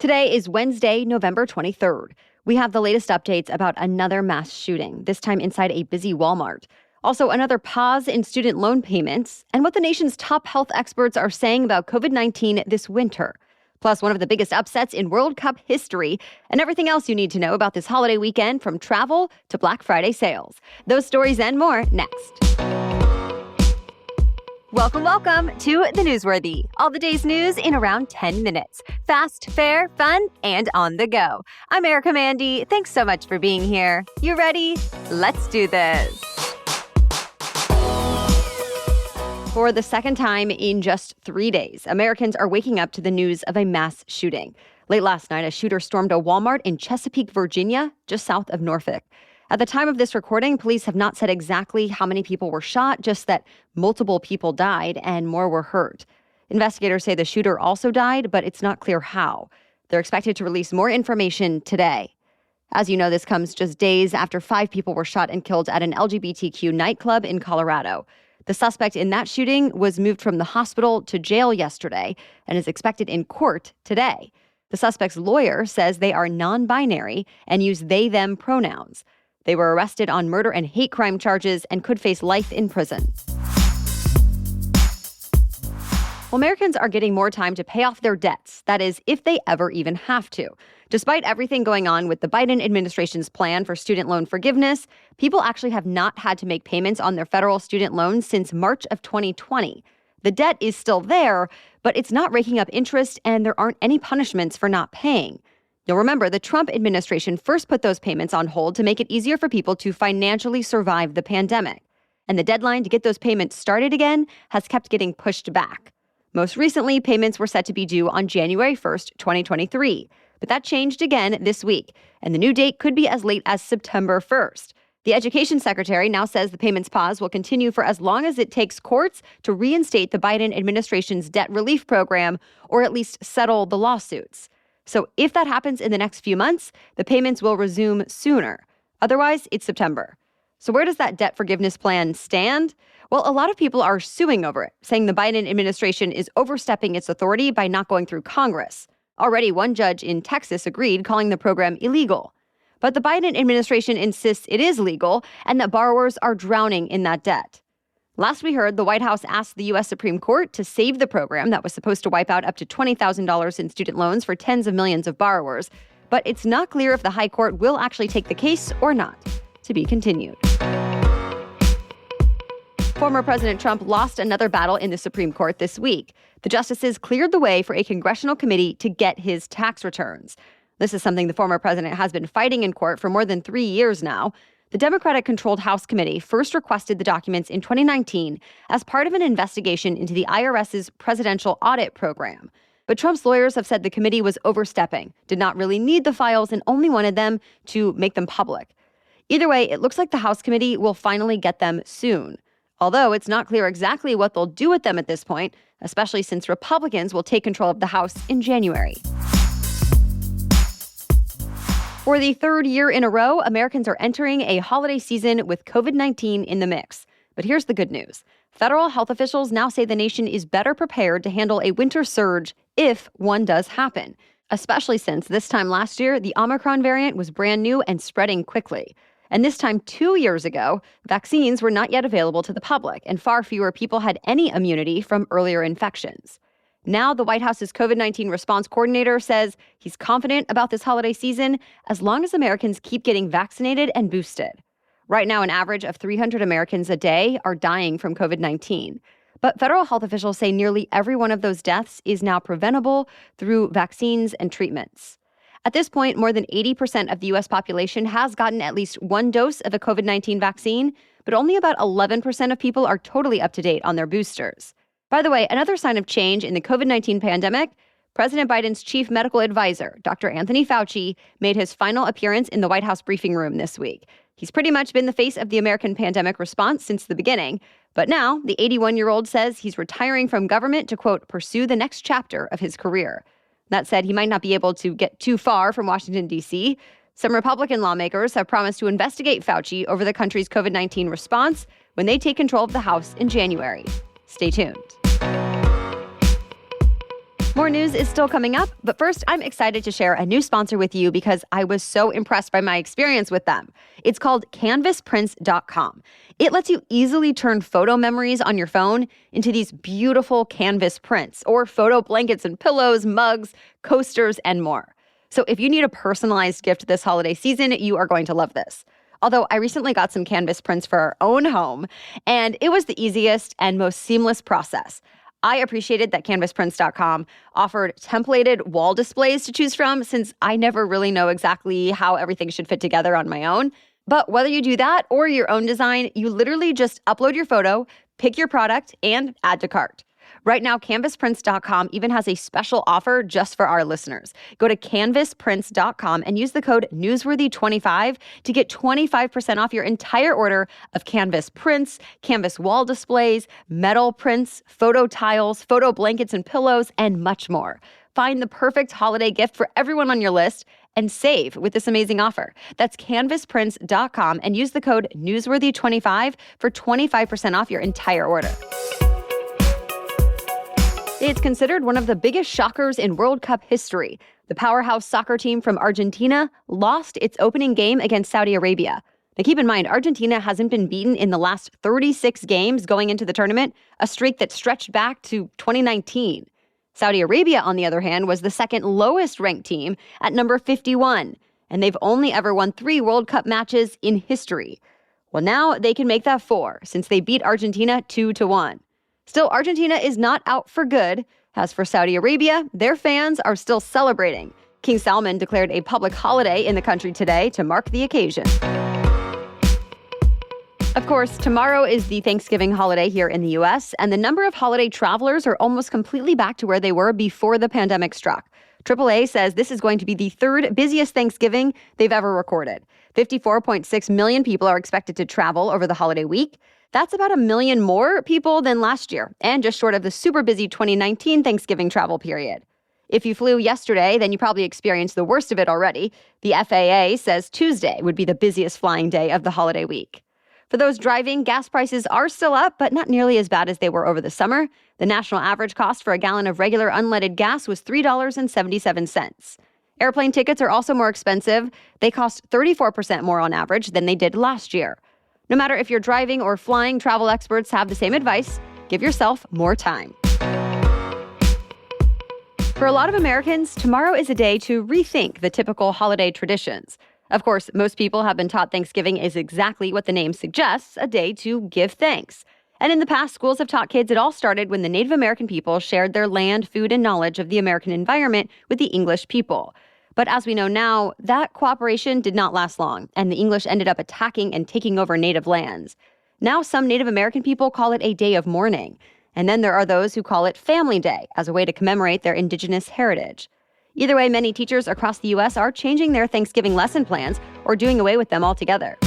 Today is Wednesday, November 23rd. We have the latest updates about another mass shooting, this time inside a busy Walmart. Also, another pause in student loan payments, and what the nation's top health experts are saying about COVID-19 this winter. Plus, one of the biggest upsets in World Cup history, and everything else you need to know about this holiday weekend, from travel to Black Friday sales. Those stories and more next. Welcome to The Newsworthy. All the day's news in around 10 minutes. Fast, fair, fun, and on the go. I'm Erica Mandy. Thanks so much for being here. You ready? Let's do this. For the second time in just 3 days, Americans are waking up to the news of a mass shooting. Late last night, a shooter stormed a Walmart in Chesapeake, Virginia, just south of Norfolk. At the time of this recording, police have not said exactly how many people were shot, just that multiple people died and more were hurt. Investigators say the shooter also died, but it's not clear how. They're expected to release more information today. As you know, this comes just days after 5 people were shot and killed at an LGBTQ nightclub in Colorado. The suspect in that shooting was moved from the hospital to jail yesterday and is expected in court today. The suspect's lawyer says they are non-binary and use they/them pronouns. They were arrested on murder and hate crime charges and could face life in prison. Well, Americans are getting more time to pay off their debts. That is, if they ever even have to. Despite everything going on with the Biden administration's plan for student loan forgiveness, people actually have not had to make payments on their federal student loans since March of 2020. The debt is still there, but it's not raking up interest, and there aren't any punishments for not paying. You'll remember the Trump administration first put those payments on hold to make it easier for people to financially survive the pandemic. And the deadline to get those payments started again has kept getting pushed back. Most recently, payments were set to be due on January 1st, 2023. But that changed again this week, and the new date could be as late as September 1st. The Education Secretary now says the payments pause will continue for as long as it takes courts to reinstate the Biden administration's debt relief program, or at least settle the lawsuits. So if that happens in the next few months, the payments will resume sooner. Otherwise, it's September. So where does that debt forgiveness plan stand? Well, a lot of people are suing over it, saying the Biden administration is overstepping its authority by not going through Congress. Already, one judge in Texas agreed, calling the program illegal. But the Biden administration insists it is legal and that borrowers are drowning in that debt. Last we heard, the White House asked the U.S. Supreme Court to save the program that was supposed to wipe out up to $20,000 in student loans for tens of millions of borrowers. But it's not clear if the High Court will actually take the case or not. To be continued. Former President Trump lost another battle in the Supreme Court this week. The justices cleared the way for a congressional committee to get his tax returns. This is something the former president has been fighting in court for more than 3 years now. The Democratic-controlled House committee first requested the documents in 2019 as part of an investigation into the IRS's presidential audit program. But Trump's lawyers have said the committee was overstepping, did not really need the files, and only wanted them to make them public. Either way, it looks like the House committee will finally get them soon. Although it's not clear exactly what they'll do with them at this point, especially since Republicans will take control of the House in January. For the third year in a row, Americans are entering a holiday season with COVID-19 in the mix. But here's the good news. Federal health officials now say the nation is better prepared to handle a winter surge if one does happen, especially since this time last year, the Omicron variant was brand new and spreading quickly. And this time 2 years ago, vaccines were not yet available to the public, and far fewer people had any immunity from earlier infections. Now, the White House's COVID-19 response coordinator says he's confident about this holiday season as long as Americans keep getting vaccinated and boosted. Right now, an average of 300 Americans a day are dying from COVID-19. But federal health officials say nearly every one of those deaths is now preventable through vaccines and treatments. At this point, more than 80% of the U.S. population has gotten at least one dose of a COVID-19 vaccine, but only about 11% of people are totally up to date on their boosters. By the way, another sign of change in the COVID-19 pandemic, President Biden's chief medical advisor, Dr. Anthony Fauci, made his final appearance in the White House briefing room this week. He's pretty much been the face of the American pandemic response since the beginning. But now, the 81-year-old says he's retiring from government to, quote, pursue the next chapter of his career. That said, he might not be able to get too far from Washington, D.C. Some Republican lawmakers have promised to investigate Fauci over the country's COVID-19 response when they take control of the House in January. Stay tuned. More news is still coming up, but first, I'm excited to share a new sponsor with you because I was so impressed by my experience with them. It's called CanvasPrints.com. It lets you easily turn photo memories on your phone into these beautiful canvas prints or photo blankets and pillows, mugs, coasters, and more. So if you need a personalized gift this holiday season, you are going to love this. Although I recently got some canvas prints for our own home, and it was the easiest and most seamless process. I appreciated that CanvasPrints.com offered templated wall displays to choose from since I never really know exactly how everything should fit together on my own. But whether you do that or your own design, you literally just upload your photo, pick your product, and add to cart. Right now, CanvasPrints.com even has a special offer just for our listeners. Go to CanvasPrints.com and use the code Newsworthy25 to get 25% off your entire order of canvas prints, canvas wall displays, metal prints, photo tiles, photo blankets and pillows, and much more. Find the perfect holiday gift for everyone on your list and save with this amazing offer. That's CanvasPrints.com and use the code Newsworthy25 for 25% off your entire order. It's considered one of the biggest shockers in World Cup history. The powerhouse soccer team from Argentina lost its opening game against Saudi Arabia. Now keep in mind, Argentina hasn't been beaten in the last 36 games going into the tournament, a streak that stretched back to 2019. Saudi Arabia, on the other hand, was the second lowest ranked team at number 51, and they've only ever won 3 World Cup matches in history. Well, now they can make that 4 since they beat Argentina 2-1. Still, Argentina is not out for good. As for Saudi Arabia, their fans are still celebrating. King Salman declared a public holiday in the country today to mark the occasion. Of course, tomorrow is the Thanksgiving holiday here in the U.S., and the number of holiday travelers are almost completely back to where they were before the pandemic struck. AAA says this is going to be the 3rd busiest Thanksgiving they've ever recorded. 54.6 million people are expected to travel over the holiday week. That's about 1 million more people than last year, and just short of the super busy 2019 Thanksgiving travel period. If you flew yesterday, then you probably experienced the worst of it already. The FAA says Tuesday would be the busiest flying day of the holiday week. For those driving, gas prices are still up, but not nearly as bad as they were over the summer. The national average cost for a gallon of regular unleaded gas was $3.77. Airplane tickets are also more expensive. They cost 34% more on average than they did last year. No matter if you're driving or flying, travel experts have the same advice: give yourself more time. For a lot of Americans, tomorrow is a day to rethink the typical holiday traditions. Of course, most people have been taught Thanksgiving is exactly what the name suggests, a day to give thanks. And in the past, schools have taught kids it all started when the Native American people shared their land, food, and knowledge of the American environment with the English people. But as we know now, that cooperation did not last long, and the English ended up attacking and taking over native lands. Now some Native American people call it a day of mourning. And then there are those who call it Family Day as a way to commemorate their indigenous heritage. Either way, many teachers across the U.S. are changing their Thanksgiving lesson plans or doing away with them altogether.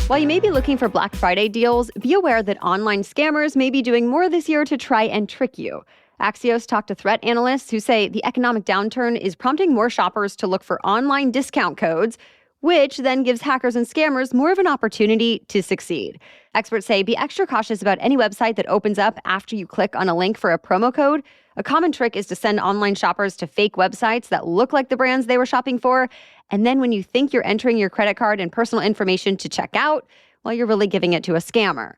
While you may be looking for Black Friday deals, be aware that online scammers may be doing more this year to try and trick you. Axios talked to threat analysts who say the economic downturn is prompting more shoppers to look for online discount codes, which then gives hackers and scammers more of an opportunity to succeed. Experts say be extra cautious about any website that opens up after you click on a link for a promo code. A common trick is to send online shoppers to fake websites that look like the brands they were shopping for, and then when you think you're entering your credit card and personal information to check out, well, you're really giving it to a scammer.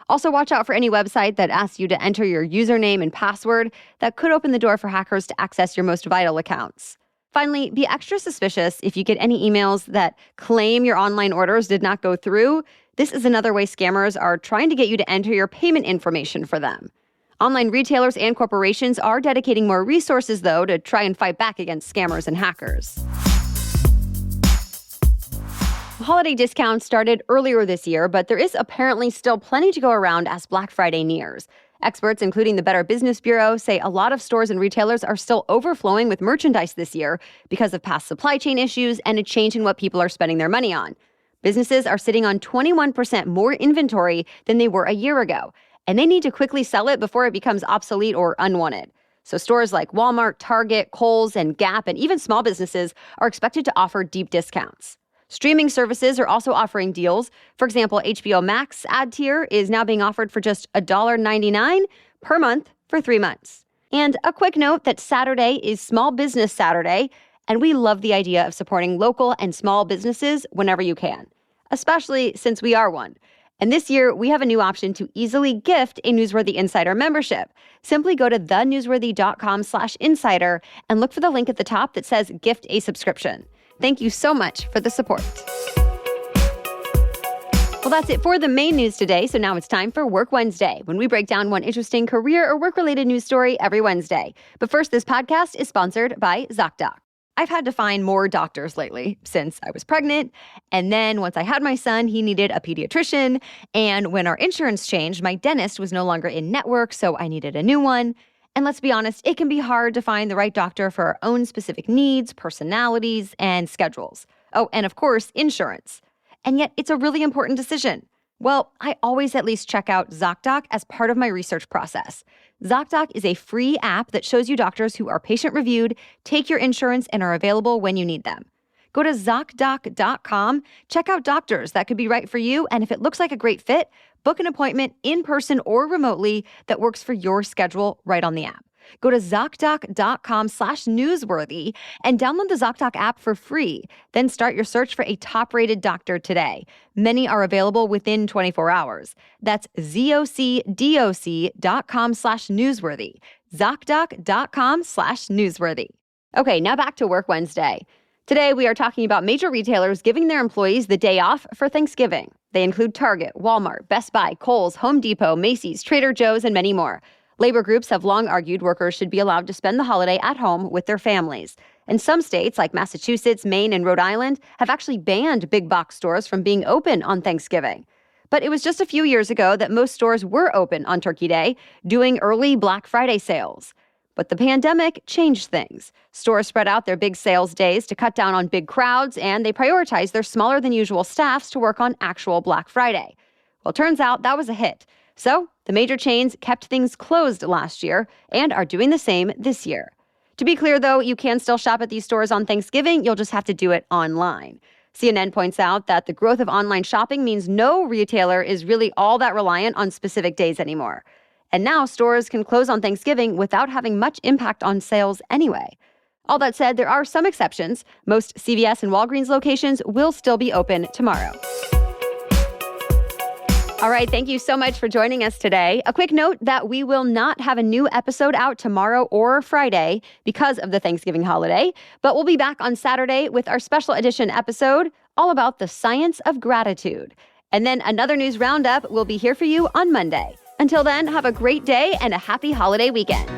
Also, watch out for any website that asks you to enter your username and password. That could open the door for hackers to access your most vital accounts. Finally, be extra suspicious if you get any emails that claim your online orders did not go through. This is another way scammers are trying to get you to enter your payment information for them. Online retailers and corporations are dedicating more resources, though, to try and fight back against scammers and hackers. Holiday discounts started earlier this year, but there is apparently still plenty to go around as Black Friday nears. Experts, including the Better Business Bureau, say a lot of stores and retailers are still overflowing with merchandise this year because of past supply chain issues and a change in what people are spending their money on. Businesses are sitting on 21% more inventory than they were a year ago, and they need to quickly sell it before it becomes obsolete or unwanted. So stores like Walmart, Target, Kohl's, and Gap, and even small businesses are expected to offer deep discounts. Streaming services are also offering deals. For example, HBO Max ad tier is now being offered for just $1.99 per month for 3 months. And a quick note that Saturday is Small Business Saturday, and we love the idea of supporting local and small businesses whenever you can, especially since we are one. And this year, we have a new option to easily gift a Newsworthy Insider membership. Simply go to thenewsworthy.com/insider and look for the link at the top that says gift a subscription. Thank you so much for the support. Well, that's it for the main news today. So now it's time for Work Wednesday, when we break down one interesting career or work-related news story every Wednesday. But first, this podcast is sponsored by ZocDoc. I've had to find more doctors lately since I was pregnant. And then once I had my son, he needed a pediatrician. And when our insurance changed, my dentist was no longer in network, so I needed a new one. And let's be honest, it can be hard to find the right doctor for our own specific needs, personalities, and schedules. Oh, and of course, insurance. And yet, it's a really important decision. Well, I always at least check out ZocDoc as part of my research process. ZocDoc is a free app that shows you doctors who are patient-reviewed, take your insurance, and are available when you need them. Go to ZocDoc.com, check out doctors that could be right for you, and if it looks like a great fit, book an appointment in person or remotely that works for your schedule right on the app. Go to ZocDoc.com/newsworthy and download the ZocDoc app for free. Then start your search for a top-rated doctor today. Many are available within 24 hours. That's ZocDoc.com/newsworthy. ZocDoc.com/newsworthy. Okay, now back to Work Wednesday. Today, we are talking about major retailers giving their employees the day off for Thanksgiving. They include Target, Walmart, Best Buy, Kohl's, Home Depot, Macy's, Trader Joe's, and many more. Labor groups have long argued workers should be allowed to spend the holiday at home with their families. And some states, like Massachusetts, Maine, and Rhode Island, have actually banned big box stores from being open on Thanksgiving. But it was just a few years ago that most stores were open on Turkey Day, doing early Black Friday sales. But the pandemic changed things. Stores spread out their big sales days to cut down on big crowds, and they prioritized their smaller than usual staffs to work on actual Black Friday. Well, turns out that was a hit. So the major chains kept things closed last year and are doing the same this year. To be clear, though, you can still shop at these stores on Thanksgiving. You'll just have to do it online. CNN points out that the growth of online shopping means no retailer is really all that reliant on specific days anymore. And now stores can close on Thanksgiving without having much impact on sales anyway. All that said, there are some exceptions. Most CVS and Walgreens locations will still be open tomorrow. All right, thank you so much for joining us today. A quick note that we will not have a new episode out tomorrow or Friday because of the Thanksgiving holiday, but we'll be back on Saturday with our special edition episode all about the science of gratitude. And then another news roundup will be here for you on Monday. Until then, have a great day and a happy holiday weekend.